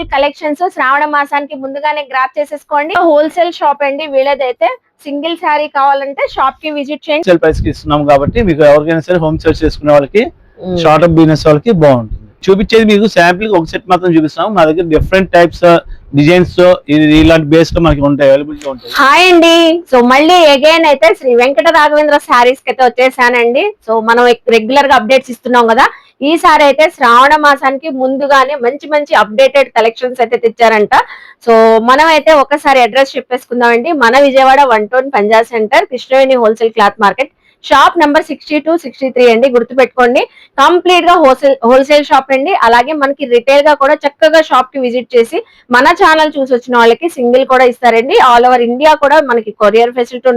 Beautiful collections శ్రావణ మాసానికి ముందుగానే grab చేసేసుకోండి. హోల్సేల్ షాప్ అండి వీళ్ళదైతే. సింగిల్ శారీ కావాలంటే షాప్ కి విజిట్ చేయండి. హోల్సేల్ ప్రైస్ కి ఇస్తున్నాం కాబట్టి మీకు ఎవరికైనా సరే హోమ్ సేల్ చేసుకునే వాళ్ళకి షార్ట్ అప్ బిజినెస్ వాళ్ళకి బాగుంటుంది. చూపించేది మీకు శాంపిల్ ఒక సెట్ మాత్రం చూపిస్తాం. మా దగ్గర డిఫరెంట్ టైప్స్ డిజైన్స్ ఇలాంటి బేస్ లో మనకి ఉంటాయి, అవైలబిలిటీ ఉంటాయి. హాయ్ అండి. సో మళ్ళీ అగైన్ అయితే శ్రీ వెంకట రాఘవేంద్ర శారీస్ కి అయితే వచ్చేసానండి. సో మనం రెగ్యులర్ గా అప్డేట్స్ ఇస్తున్నాం కదా, ఈసారి అయితే శ్రావణ మాసానికి ముందుగానే మంచి మంచి అప్డేటెడ్ కలెక్షన్స్ అయితే తెచ్చారంట. సో మనం అయితే ఒకసారి అడ్రస్ చెప్పేసుకుందామండి. మన Vijayawada 1 Punjab centre, Krishnaveni wholesale cloth market, shop number 62, 63 అండి. గుర్తుపెట్టుకోండి, కంప్లీట్ గా హోల్సేల్ షాప్ అండి. అలాగే మనకి రిటైల్ గా కూడా చక్కగా షాప్ కి విజిట్ చేసి మన ఛానల్ చూసి వచ్చిన వాళ్ళకి సింగిల్ కూడా ఇస్తారండి. ఆల్ ఓవర్ ఇండియా కూడా మనకి కొరియర్ ఫెసిలిటీ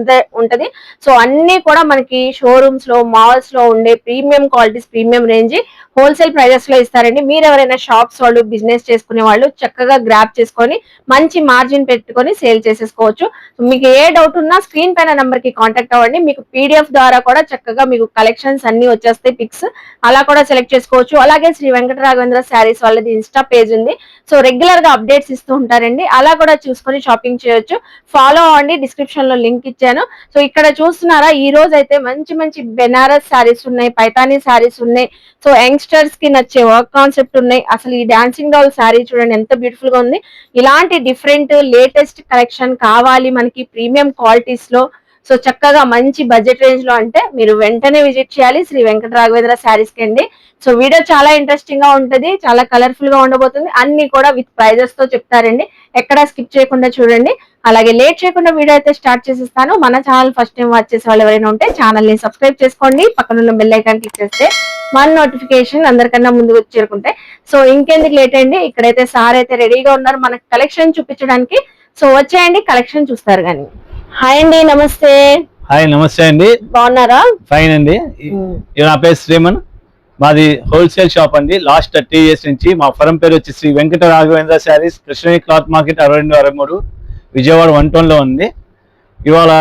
ఉంటది. సో అన్ని కూడా మనకి షోరూమ్స్ లో, మాల్స్ లో ఉండే premium qualities, premium range wholesale prices లో ఇస్తారండి. మీరు ఎవరైనా షాప్స్ వాళ్ళు, బిజినెస్ చేసుకునే వాళ్ళు చక్కగా గ్రాప్ చేసుకొని మంచి మార్జిన్ పెట్టుకొని సేల్ చేసేసుకోవచ్చు. మీకు ఏ డౌట్ ఉన్నా స్క్రీన్ పైన నంబర్ కి కాంటాక్ట్ అవ్వండి. మీకు పీడిఎఫ్ ద్వారా కూడా చక్కగా మీకు కలెక్షన్స్ అన్ని వచ్చేస్తాయి, పిక్స్ అలా కూడా సెలెక్ట్ చేసుకోవచ్చు. అలాగే శ్రీ వెంకట రాఘవేంద్ర శారీస్ వాళ్ళది ఇన్స్టా పేజ్ ఉంది. సో రెగ్యులర్ గా అప్డేట్స్ ఇస్తూ ఉంటారండి, అలా కూడా చూసుకొని షాపింగ్ చేయొచ్చు. ఫాలో అవ్వండి, డిస్క్రిప్షన్ లో లింక్ ఇచ్చాను. సో ఇక్కడ చూస్తున్నారా, ఈ రోజు అయితే మంచి మంచి బెనారస్ శారీస్ ఉన్నాయి, పైతానీ శారీస్ ఉన్నాయి. సో యంగ్స్టర్స్ కి నచ్చే వర్క్ కాన్సెప్ట్ ఉన్నాయి. అసలు ఈ డాన్సింగ్ డాల్ శారీ చూడండి ఎంత బ్యూటిఫుల్ గా ఉంది. ఇలాంటి డిఫరెంట్ లేటెస్ట్ కలెక్షన్ కావాలి మనకి ప్రీమియం క్వాలిటీస్ లో, సో చక్కగా మంచి బడ్జెట్ రేంజ్ లో అంటే మీరు వెంటనే విజిట్ చేయాలి శ్రీ వెంకట రాఘవేంద్ర శారీస్ కి అండి. సో వీడియో చాలా ఇంట్రెస్టింగ్ గా ఉంటది, చాలా కలర్ఫుల్ గా ఉండబోతుంది. అన్ని కూడా విత్ ప్రైజెస్ తో చెప్తారండి, ఎక్కడ స్కిప్ చేయకుండా చూడండి. అలాగే లేట్ చేయకుండా వీడియో అయితే స్టార్ట్ చేసేస్తాను. మన ఛానల్ ఫస్ట్ టైం వాచ్ చేసే వాళ్ళు ఎవరైనా ఉంటే ఛానల్ ని సబ్స్క్రైబ్ చేసుకోండి, పక్కన ఉన్న బెల్ ఐకాన్ క్లిక్ చేస్తే మన నోటిఫికేషన్ అందరికన్నా ముందుకు చేరుకుంటే. సో ఇంకెందుకు లేట్ అండి, ఇక్కడైతే సార్ అయితే రెడీగా ఉన్నారు మనకు కలెక్షన్ చూపించడానికి. సో వచ్చేయండి, కలెక్షన్ చూస్తారు కానీ. హాయ్ అండి, నమస్తే. హాయ్, నమస్తే అండి. బాగున్నారా? ఫైన్ అండి. నా పేరు శ్రీమన్, మాది హోల్సేల్ షాప్ అండి. లాస్ట్ 30 years నుంచి మా ఫరం పేరు వచ్చి శ్రీ వెంకట రాఘవేంద్ర శారీస్, కృష్ణవేణి క్లాత్ మార్కెట్ 62, 63, విజయవాడ 1 లో ఉంది. ఇవాళ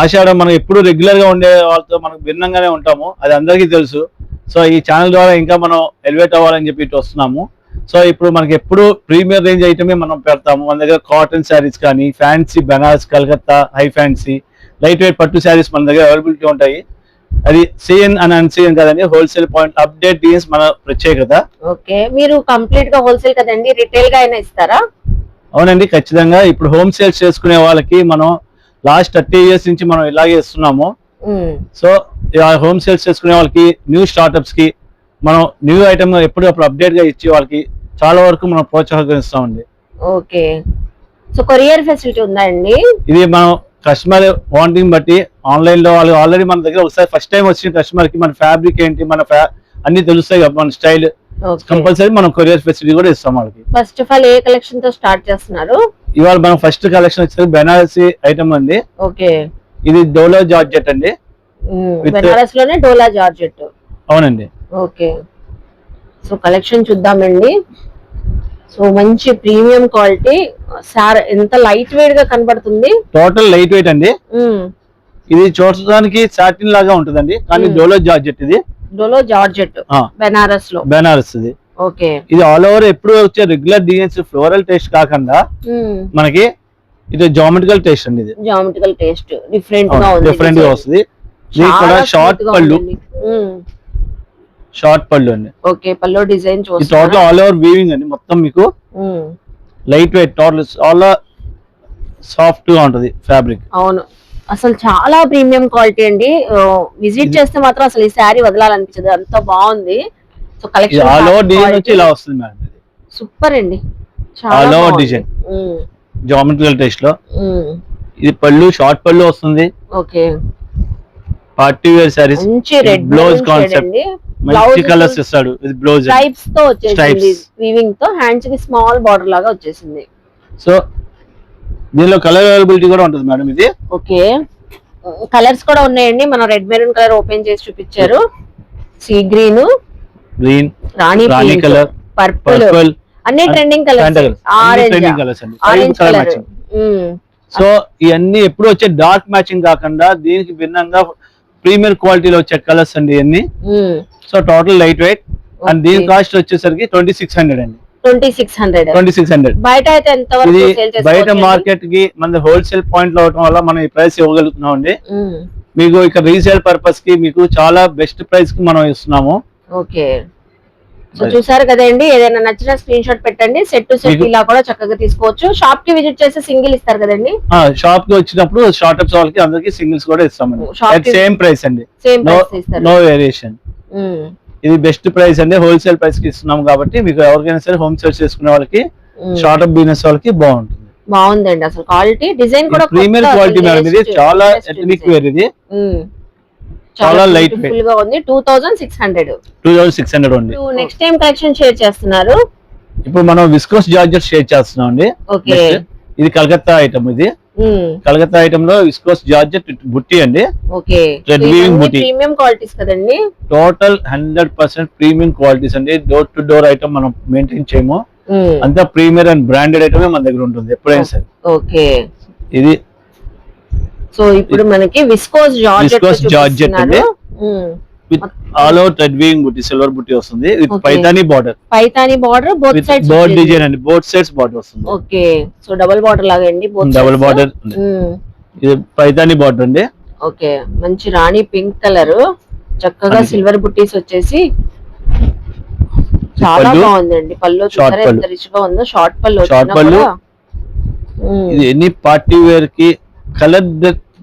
ఆషాఢం మనం ఎప్పుడు రెగ్యులర్ గా ఉండే వాళ్ళతో మనకు భిన్నంగానే ఉంటాము, అది అందరికీ తెలుసు. సో ఈ ఛానల్ ద్వారా ఇంకా మనం ఎలివేట్ అవ్వాలని చెప్పి ఇటు వస్తున్నాము. సో ఇప్పుడు మనకి ఎప్పుడు ప్రీమియర్ రేంజ్ ఐటమే మనం పెడతాము. మన దగ్గర కాటన్ శారీస్ కానీ, fancy Banaras, Calcutta, high fancy, light weight పట్టు శారీస్ మన దగ్గర అవైలబిలిటీ ఉంటాయి. అది సిఎన్ అని అన్సిఎన్ కదండి, హోల్సేల్ పాయింట్ అప్డేట్ డీల్స్ మన ప్రత్యేకత. ఓకే, మీరు కంప్లీట్ గా హోల్సేల్ కదండి, రిటైల్ గా అయినా ఇస్తారా? అవునండి, ఖచ్చితంగా. ఇప్పుడు హోమ్ సేల్స్ చేసుకునే వాళ్ళకి మనం లాస్ట్ 30 years నుంచి మనం ఇలాగే ఇస్తున్నాము. సో హోమ్ సేల్స్ చేసుకునే వాళ్ళకి, న్యూ స్టార్ట్అప్స్ కి మనం న్యూ ఐటమ్ ఎప్పటికప్పుడు అప్డేట్ గా ఇచ్చే వాళ్ళకి చాలా వరకు మనం ప్రోత్సాహిస్తామండి. ఓకే, సో కొరియర్ ఫెసిలిటీ ఉందా అండి? ఇది మనం కస్టమర్ వాంటింగ్ బట్టి ఆన్లైన్ లో వాళ్ళు ఆల్రెడీ మన దగ్గర ఒకసారి ఫస్ట్ టైం వచ్చిన కస్టమర్ కి మన ఫ్యాబ్రిక్ ఏంటి, మన అన్ని తెలుస్తాయి కదా, మన స్టైల్ కంపల్సరీ మనం కొరియర్ ఫెసిలిటీ కూడా ఇస్తాం వాళ్ళకి. First of all A collection తో స్టార్ట్ చేస్తున్నారు? ఇవాళ మనం ఫస్ట్ కలెక్షన్ వచ్చేసరికి బెనారసీ ఐటమ్ అండి. ఓకే, ఇది డోలా జార్జెట్ అండి. బెనారస్ లోనే డోలా జార్జెట్. అవునండి. ఓకే, సో కలెక్షన్ చూద్దామండి. సో మంచి ప్రీమియం క్వాలిటీ సార్, ఎంత లైట్ వెయిట్ గా కనబడుతుంది. టోటల్ లైట్ వెయిట్ అండి. ఇది చూడడానికి సాటిన్ లాగా ఉంటుందండి, కానీ డోలో జార్జెట్. ఇది డోలో జార్జెట్ బెనారస్ లో. బెనారస్ ఇది. ఓకే, ఇది ఆల్ ఓవర్ ఎప్పుడు వచ్చే రెగ్యులర్ డిజైన్స్ ఫ్లోరల్ టేస్ట్ కాకుండా మనకి ఇది జామెట్రికల్ టేస్ట్ అండి. ఇది జామెట్రికల్ టేస్ట్ డిఫరెంట్ గా వస్తుంది. ఇది కూడా షార్ట్ పళ్ళు, షార్ట్ పళ్ళు అండి. ఓకే, పళ్ళు డిజైన్ చూడండి. టోటల్ ఆల్ ఓవర్ వీవింగ్ అండి, మొత్తం మీకు light weight, total all soft గా ఉంటది ఫ్యాబ్రిక్. అవును, అసలు చాలా ప్రీమియం క్వాలిటీ అండి. విజిట్ చేస్తే మాత్రం అసలు ఈ శారీ వదలాలనిపించదు, అంత బాగుంది. So collection all over design వచ్చి ఇలా వస్తుంది మేడం. సూపర్ అండి, all over design geometrical taste లో. ఇది పళ్ళు షార్ట్ పళ్ళు వస్తుంది. ఓకే, పార్టీ వేర్ సారీస్, మంచి రెడ్ బ్లౌజ్ కాన్సెప్ట్, మంచి కలర్స్ ఇస్తాడు. ఇది బ్లౌజ్ స్ట్రైప్స్ తో వచ్చేసింది, వీవింగ్ తో, హ్యాండ్స్ కి స్మాల్ బార్డర్ లాగా వచ్చేసింది. సో దీనిలో కలర్ అవైలబిలిటీ కూడా ఉంటుంది మేడం. ఇది ఓకే, కలర్స్ కూడా ఉన్నాయండి. మనం రెడ్ మెరూన్ కలర్ ఓపెన్ చేసి చూపించారు, సీ గ్రీన్, రాణి కలర్, పర్పుల్, అన్ని trending colours, orange colour. So ఇవన్నీ ఎప్పుడు వచ్చే డార్క్ మ్యాచింగ్ కాకుండా దీనికి భిన్నంగా ప్రీమియర్ క్వాలిటీలో వచ్చే కలర్స్ అండి ఇవన్నీ. So total light weight, and దీని కాస్ట్ వచ్చేసరికి 2600 అండి. 2600. 2600. బయట అయితే ఎంత వరకు ఇది సేల్ బయట చేసుకోవచ్చు? మార్కెట్ కి మన హోల్సేల్ పాయింట్ లో అవడం వల్ల మనం ఈ ప్రైస్ ఇవ్వగలుగుతున్నాం అండి. మీకు ఇక్కడ రీసేల్ పర్పస్ కి మీకు చాలా బెస్ట్ ప్రైస్ కి మనం ఇస్తున్నాము. ఓకే, సో చూసారు కదండి, ఏదైనా నచ్చిన స్క్రీన్ షాట్ పెట్టండి. సెట్ టు సెట్ ఇలా కూడా చక్కగా తీసుకోవచ్చు. షాప్ కి విజిట్ చేసి సింగిల్ ఇస్తారు కదండి. షాప్ కి వచ్చినప్పుడు షార్టప్స్ వాళ్ళకి అందరికి సింగిల్స్ కూడా ఇస్తామండి. సేమ్ ప్రైస్ అండి, సేమ్ ప్రైస్ ఇస్తారు, నో వేరియేషన్. ఇది బెస్ట్ ప్రైస్ అండి, హోల్సేల్ ప్రైస్ కి ఇస్తున్నాం కాబట్టి మీకు ఎవరికైనా సరే హోమ్ సేల్ చేసుకునే వాళ్ళకి, షార్టప్ బిజినెస్ వాళ్ళకి బాగుంటుంది. బాగుందండి అసలు క్వాలిటీ, డిజైన్ కూడా ప్రీమియర్ క్వాలిటీ మేడం. ఇది చాలా ఎథనిక్ వేర్, ఇది చాలా లైట్ వెయిట్ గా ఉంది. 2600 ఉంది. నెక్స్ట్ టైం కలెక్షన్ షేర్ చేస్తున్నారు. ఇప్పుడు మనం విస్కోస్ జార్జెట్ షేర్ చేస్తున్నాం అండి. ఓకే, ఇది కలకత్తా ఐటమ్. ఇది కలకత్తా ఐటమ్ లో విస్కోస్ జార్జెట్ బుట్టి అండి. ఓకే, ప్రీమియం క్వాలిటీస్ కదండి. టోటల్ 100% ప్రీమియం క్వాలిటీస్ అండి. డోర్ టు డోర్ ఐటమ్ మనం మెయింటైన్ చేయము, అంతా ప్రీమియర్ అండ్ బ్రాండెడ్ ఐటమ్ మన దగ్గర ఉంటుంది ఎప్పుడైనా సరే. ఓకే, ఇది సో ఇప్పుడు మనకి విస్కోస్ జార్జెట్ అండి, with all over thread weaving బుట్టి, సిల్వర్ బుట్టి వస్తుంది with Paithani border. Both sides board design అండి, బోత్ సైడ్స్ బార్డర్ వస్తుంది. ఓకే, సో డబుల్ బార్డర్ లాగా అండి, డబుల్ బార్డర్. ఇది పైతాని బార్డర్ అండి. ఓకే, మంచి రాణి పింక్ కలర్, చక్కగా సిల్వర్ బుట్టీస్ వచ్చేసి చాలా బాగుందండి. పళ్ళు చూసారా ఎంత రిచ్ గా ఉందో, షార్ట్ పళ్ళు. ఇది ఎనీ పార్టీ వేర్ కి కలర్,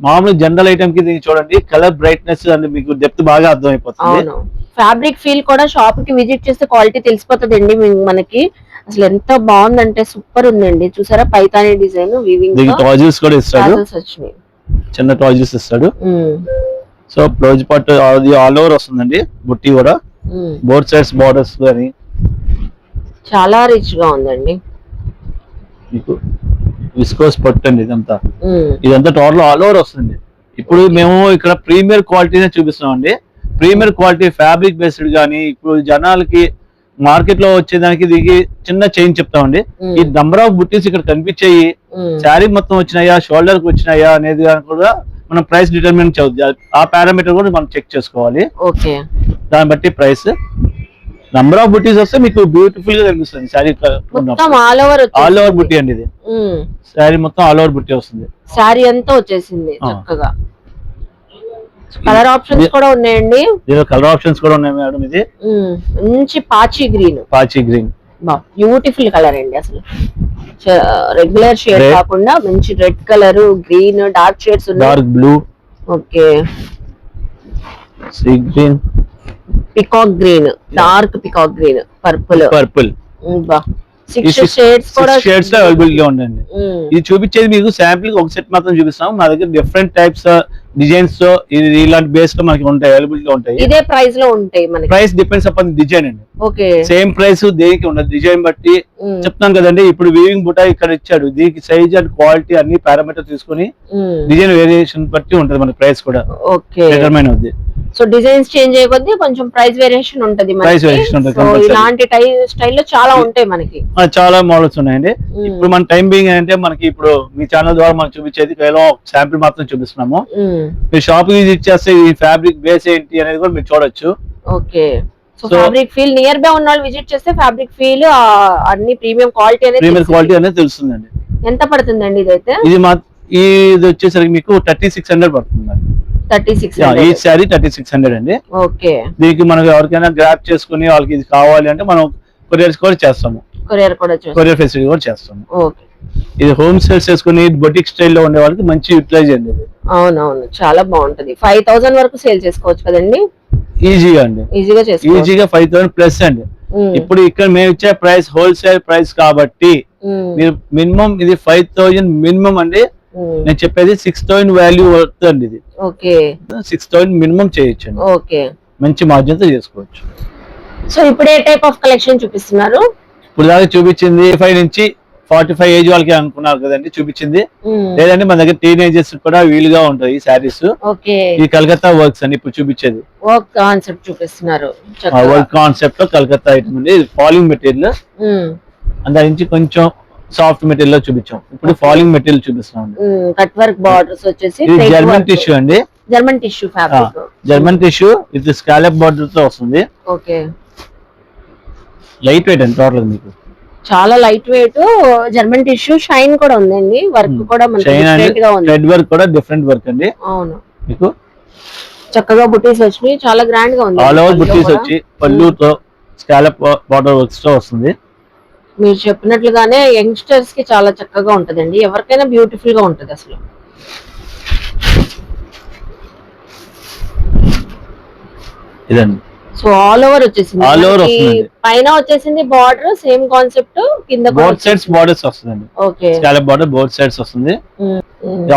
మామూలు జనరల్ ఐటమ్ కి దీనికి చూడండి కలర్ బ్రైట్నెస్ అండ్ మీకు డెప్త్ బాగా అర్థం అయిపోతుంది. ఫ్యాబ్రిక్ ఫీల్ కూడా షాప్ కి విజిట్ చేస్తే క్వాలిటీ తెలిసిపోతుంది అండి మనకి. అసలు ఎంత బాగుందంటే సూపర్ ఉందండి. చూసారా పైతాని డిజైన్ వీవింగ్, టాజిల్స్ కూడా ఇస్తాడు, చిన్న టాజిల్స్ ఇస్తాడు. So blouse part all over వస్తుందండి, బుట్టి కూడా బోత్ సైడ్స్ బార్డర్స్ గాని చాలా రిచ్ గా ఉందండి. మీకు విస్కోస్ పట్టు అండి ఇదంతా టోటల్ ఆల్ ఓవర్ వస్తుంది. ఇప్పుడు మేము ఇక్కడ ప్రీమియర్ క్వాలిటీనే చూపిస్తున్నాం అండి. ప్రీమియర్ క్వాలిటీ ఫ్యాబ్రిక్ బేస్డ్ గానీ, ఇప్పుడు జనాలకి మార్కెట్ లో వచ్చేదానికి దిగి చిన్న చైన్ చెప్తామండి. ఈ నంబర్ ఆఫ్ బుట్టీస్ ఇక్కడ కనిపించాయి, శారీ మొత్తం వచ్చినాయా, షోల్డర్ కి వచ్చినాయా అనేది కూడా మనం ప్రైస్ డిటర్మిన్ చదువుతుంది. ఆ పారామీటర్ కూడా మనం చెక్ చేసుకోవాలి. దాన్ని బట్టి ప్రైస్. నంబర్ ఆఫ్ బుట్టీస్ వస్తే మీకు బ్యూటిఫుల్ గా కనిపిస్తుంది శారీ. ఆల్ ఓవర్ బుట్టి అండి, ఇది శారీ మొత్తం ఆల్ ఓవర్ బుట్టి వస్తుంది. శారీ అంతా వచ్చేసింది చక్కగా. కలర్ ఆప్షన్స్ కూడా ఉన్నాయండి, కలర్ ఆప్షన్స్ కూడా ఉన్నాయి మేడం. ఇది మంచి పాచి గ్రీన్, బ్యూటిఫుల్ కలర్ అండి. అసలు రెగ్యులర్ షేడ్ కాకుండా మంచి red colour, green, dark shades ఉన్నాయి, dark blue, okay, sea green, peacock green, dark peacock green, purple. 6 షేడ్స్ లో అవైలబుల్ గా ఉందండి. ఇది చూపించేది మీకు శాంపిల్ ఒక సెట్ మాత్రం చూపిస్తాం. మా దగ్గర డిఫరెంట్ టైప్స్ డిజైన్స్ తో ఇలాంటి బేస్ లో మనకి ఉంటాయి, అవైలబుల్ గా ఉంటాయి. ఇదే ప్రైస్ లో ఉంటాయి మనకి. ప్రైస్ డిపెండ్స్ అపాన్ డిజైన్ అండి. ఓకే, సేమ్ ప్రైస్ దేనికి ఉండదు, డిజైన్ బట్టి చెప్తాను కదండి. ఇప్పుడు వీవింగ్ బుటా ఇక్కడ ఇచ్చాడు, దీనికి సైజ్ అండ్ క్వాలిటీ అన్ని పారామీటర్ తీసుకుని డిజైన్ వేరియేషన్ బట్టి ఉంటది మనకి ప్రైస్ కూడా డిటర్మైన్ అవుతుంది. సో డిజైన్స్ చేంజ్ అయ్యే కొంచెం ప్రైస్ వేరియేషన్ ఉంటది. ఇలాంటి స్టైల్ లో చాలా ఉంటాయి మనకి, చాలా మోడల్స్ ఉన్నాయండి. ఇప్పుడు మన టైం బీయింగ్ అంటే మనకి ఇప్పుడు మీ ఛానల్ ద్వారా మనం చూపించేది కేవలం శాంపిల్ మాత్రం చూపిస్తున్నాము. మీరు షాప్ విజిట్ చేస్తే ఈ ఫ్యాబ్రిక్ బేస్ ఏంటి అనేది కూడా మీరు చూడొచ్చు. Okay, so fabric feel near by ఉన్న వాళ్ళు విజిట్ చేస్తే ఫ్యాబ్రిక్ ఫీల్ అన్ని ప్రీమియం క్వాలిటీ అనేది తెలుస్తుందండి. ఎంత పడుతుందండి ఇదైతే? ఇది వచ్చేసరికి మీకు 3600 పడుతుంది. 3600 ఈ శారీ 3600 అండి. ఓకే, దీనికి మనకు ఎవరికైనా గ్రాప్ చేసుకుని వాళ్ళకి ఇది కావాలి అంటే మనం కొరియర్స్ కూడా చేస్తాము, కొరియర్ ఫెసిలిటీ కూడా చేస్తాము. ఇది హోమ్ సేల్స్ చేసుకుని బొటిక్ స్టైల్ లో ఉండే వాళ్ళకి మంచి యూటిలైజ్ అండి ఇది. అవునవును, చాలా బాగుంటది. 5000 వరకు సేల్ చేసుకోవచ్చు కదండి ఈజీగా అండి, ఈజీగా 5000 ప్లస్ అండి. ఇప్పుడు ఇక్కడ మేము ఇచ్చే ప్రైస్ హోల్సేల్ ప్రైస్ కాబట్టి మీరు మినిమం ఇది 5000 మినిమం అండి. నేను చెప్పేది 6000 వాల్యూ అవుతుంది. ఇది 6000 మినిమం చేయొచ్చు, మంచి మార్జిన్ తో చేసుకోవచ్చు. సో ఇప్పుడు ఏ టైప్ ఆఫ్ కలెక్షన్ చూపిస్తున్నారు? ఇప్పుడు దాకా చూపించింది 5 నుంచి 45 ఏజ్ వాళ్ళకి అనుకున్నారు కదండి చూపించింది. లేదంటే మన దగ్గర టీనేజర్స్ కూడా వీలుగా ఉంటాయి శారీస్. ఈ కలకత్తా వర్క్స్ అండి ఇప్పుడు చూపించేది. వర్క్ కాన్సెప్ట్ చూపిస్తున్నారు, వర్క్ కాన్సెప్ట్ లో కలకత్తా ఐటమ్ అండి. ఫాలింగ్ మెటీరియల్, దాని నుంచి కొంచెం సాఫ్ట్ మెటీరియల్ లో చూపించాం. ఇప్పుడు ఫాలింగ్ మెటీరియల్ చూపిస్తున్నాం. కట్ వర్క్ బార్డర్స్ వచ్చేసి జర్మన్ టిష్యూ అండి, German tissue fabric, German tissue with scallop border తో వస్తుంది. ఓకే, లైట్ వెయిట్ అండి టోటల్ మీకు. చాలా light weight German tissue shine కూడా ఉందండి. వర్క్ కూడా మనకి డిఫరెంట్ గా ఉంది. థ్రెడ్ వర్క్ కూడా డిఫరెంట్ వర్క్ అండి. అవును, మీకు చక్కగా బుటీస్ వచ్చినాయి, చాలా గ్రాండ్ గా ఉంది. ఆల్ ఓవర్ బుటీస్ వచ్చి పళ్ళుతో స్కాలప్ బార్డర్ వర్క్స్ తో వస్తుంది. మీరు చెప్పినట్లుగానే యంగ్స్టర్స్ కి చాలా చక్కగా ఉంటదండి, ఎవరికైనా బ్యూటిఫుల్ గా ఉంటది అసలు. ఇదండి. సో ఆల్ ఓవర్ వచ్చేసింది, ఆల్ ఓవర్ వస్తుంది. పైన వచ్చేసింది బార్డర్ సేమ్ కాన్సెప్ట్, కింద బోత్ సైడ్స్ బార్డర్స్ వస్తుందండి. Okay, scallop border both sides వస్తుంది.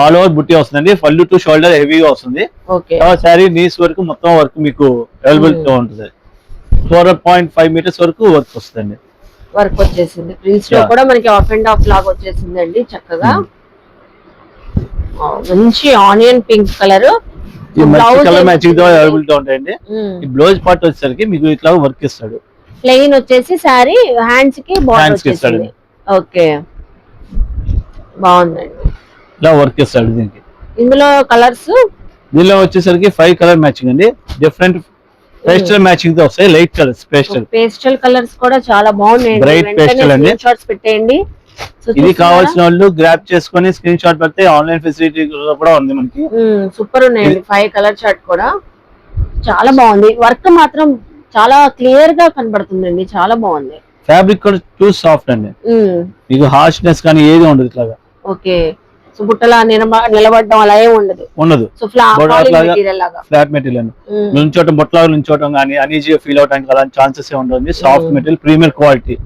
ఆల్ ఓవర్ బుట్టి వస్తుందండి. పళ్ళు టు షోల్డర్ హెవీగా వస్తుంది. ఓకే, సారీ నీస్ వరకు మొత్తం వర్క్ మీకు అవైలబుల్ గా ఉంటుంది. 4.5 మీటర్స్ వరకు వర్క్ వస్తుందండి. వర్క్ వచ్చేసింది. ప్రిల్స్ లో కూడా మనకి ఆఫ్ అండ్ ఆఫ్ లాగా వచ్చేసిందండి చక్కగా. మంచి onion pink colour, colour matching తో అవైలబుల్ గా ఉంటాయండి. ఈ బ్లౌజ్ పార్ట్ వచ్చేసరికి మీకు ఇట్లా వర్క్ ఇస్తాడు. ప్లెయిన్ వచ్చేసి సారీ హ్యాండ్స్ కి బార్డర్ వచ్చేసింది. ఓకే, బాగుందండి. ఇలా వర్క్ ఇస్తాడు దీనికి. ఇందులో కలర్స్, దీనిలో వచ్చేసరికి 5 కలర్ మ్యాచింగ్ అండి. డిఫరెంట్ పేస్టల్ మ్యాచింగ్ తో వస్తాయి. లైట్ కలర్స్, పేస్టల్ కలర్స్ కూడా చాలా బాగున్నాయి. బ్రైట్ పేస్టల్ అండి. షార్ట్స్ పెట్టేయండి. ఇది కావాల్సిన వాళ్ళు గ్రాబ్ చేసుకొని స్క్రీన్ షాట్ పెడితే ఆన్లైన్ ఫెసిలిటీ కూడా ఉంది మనకి. సూపర్ ఉన్నాయండి. 5 కలర్ చార్ట్ కూడా చాలా బాగుంది. వర్క్ మాత్రం చాలా క్లియర్ గా కనబడుతుందండి, చాలా బాగుంది. ఫ్యాబ్రిక్ కూడా టూ సాఫ్ట్ అండి, మీకు హార్ష్నెస్ కానీ ఏది ఉండదు ఇట్లాగా. ఓకే, సో బుట్టలా నిలబడడం అలా ఏం ఉండదు. సో ఫ్లాట్ మెటీరియల్ అండి. నుంచోటం బుట్టలాగా నుంచోటం కానీ అనీజీగా ఫీల్ అవడానికి అలాంటి ఛాన్సెస్ ఉండదు. Soft material, premier quality.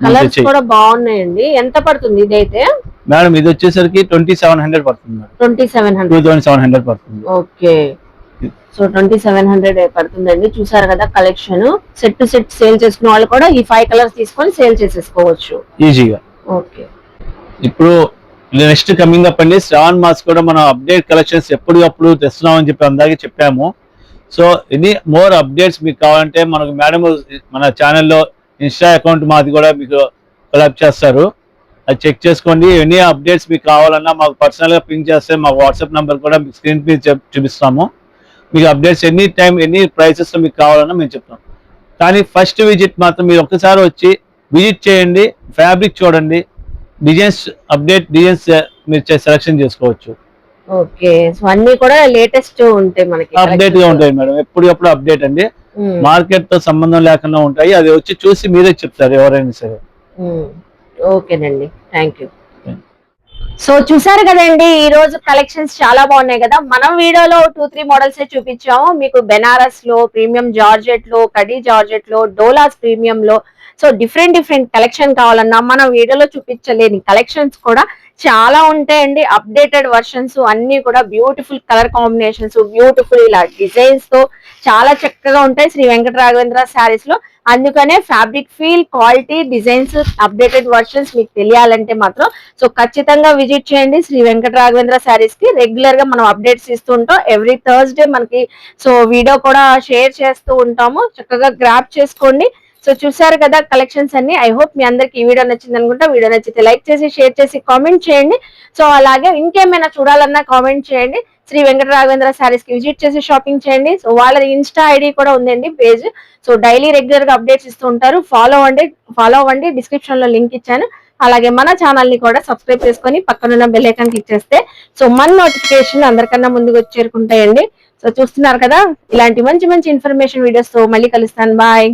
Colours కూడా బాగున్నాయండి. ఎంత పడుతుంది ఇదైతే మేడం? ఇది వచ్చేసరికి 2700 పడుతుంది. 2700 పడుతుంది. ఓకే, సో 2700 పడుతుందండి. చూసారు కదా కలెక్షన్. సెట్ సేల్ చేసుకున్న వాళ్ళు కూడా ఈ 5 కలర్స్ తీసుకొని సేల్ చేసేసుకోవచ్చు ఈజీగా. ఓకే, ఇప్పుడు నెక్స్ట్ కమింగ్ అప్ అండి శ్రావణ్ మాస్ కూడా మనం అప్డేట్ కలెక్షన్స్ ఎప్పటికప్పుడు తెస్తున్నామని చెప్పి అందాకే చెప్పాము. సో ఎనీ మోర్ అప్డేట్స్ మీకు కావాలంటే మనకు మేడం మన ఛానల్లో ఇన్స్టా అకౌంట్ మాది కూడా మీకు కొలాబ్ చేస్తారు, అది చెక్ చేసుకోండి. ఎనీ అప్డేట్స్ మీకు కావాలన్నా మాకు పర్సనల్గా పింక్ చేస్తే మా వాట్సాప్ నెంబర్ కూడా మీకు స్క్రీన్ మీద చూపిస్తాము. మీకు అప్డేట్స్ ఎనీ టైం ఎనీ ప్రైసెస్లో మీకు కావాలన్నా మేము చెప్తాం. కానీ ఫస్ట్ విజిట్ మాత్రం మీరు ఒక్కసారి వచ్చి విజిట్ చేయండి, ఫ్యాబ్రిక్ చూడండి, డిజైన్స్ అప్డేట్ డిజైన్స్ మీరు సెలెక్షన్ చేసుకోవచ్చు. ఓకే, సో అన్ని కూడా లేటెస్ట్ ఉంటాయి మనకి, అప్డేట్ గా ఉంటాయి మేడం. ఎప్పటికప్పుడు అప్డేట్ అండి, మార్కెట్ తో సంబంధం లేకుండా ఉంటాయి. అది వచ్చి చూసి మీరే చెప్తారు ఎవరైనా సరే. ఓకేనండి, థ్యాంక్ యూ. సో చూసారు కదండి, ఈ రోజు కలెక్షన్స్ చాలా బాగున్నాయి కదా. మనం వీడియోలో 2-3 మోడల్స్ చూపించాము మీకు. బెనారస్ లో, ప్రీమియం జార్జెట్ లో, కడీ జార్జెట్ లో, డోలాస్ ప్రీమియం లో, సో డిఫరెంట్ కలెక్షన్ కావాలన్నా మనం వీడియోలో చూపించలేని కలెక్షన్స్ కూడా చాలా ఉంటాయండి. అప్డేటెడ్ వర్షన్స్ అన్ని కూడా బ్యూటిఫుల్ కలర్ కాంబినేషన్స్, బ్యూటిఫుల్ ఇలా డిజైన్స్ తో చాలా చక్కగా ఉంటాయి శ్రీ వెంకట రాఘవేంద్ర శారీస్ లో. అందుకనే fabric feel, quality, designs, updated versions మీకు తెలియాలంటే మాత్రం సో ఖచ్చితంగా విజిట్ చేయండి శ్రీ వెంకట రాఘవేంద్ర శారీస్ కి. రెగ్యులర్ గా మనం అప్డేట్స్ ఇస్తూ ఉంటాం. ఎవ్రీ థర్స్డే మనకి సో వీడియో కూడా షేర్ చేస్తూ ఉంటాము, చక్కగా గ్రాప్ చేసుకోండి. సో చూసారు కదా కలెక్షన్స్ అన్ని. ఐ హోప్ మీ అందరికి ఈ వీడియో నచ్చింది అనుకుంటా. వీడియో నచ్చితే లైక్ చేసి, షేర్ చేసి, కామెంట్ చేయండి. సో అలాగే ఇంకేమైనా చూడాలన్నా కామెంట్ చేయండి. శ్రీ వెంకట రాఘవేంద్ర శారీస్ కి విజిట్ చేసి షాపింగ్ చేయండి. సో వాళ్ళ ఇన్స్టా ఐడి కూడా ఉందండి పేజ్. సో డైలీ రెగ్యులర్ గా అప్డేట్స్ ఇస్తూ ఉంటారు. ఫాలో అవ్వండి. డిస్క్రిప్షన్ లో లింక్ ఇచ్చాను. అలాగే మన ఛానల్ ని కూడా సబ్స్క్రైబ్ చేసుకొని పక్కనున్న బెల్ ఐకాన్ క్లిక్ చేస్తే సో మన నోటిఫికేషన్ అందరికన్నా ముందుకు వచ్చి చేరుకుంటాయండి. సో చూస్తున్నారు కదా, ఇలాంటి మంచి ఇన్ఫర్మేషన్ వీడియోస్ తో మళ్ళీ కలుస్తాను. బాయ్.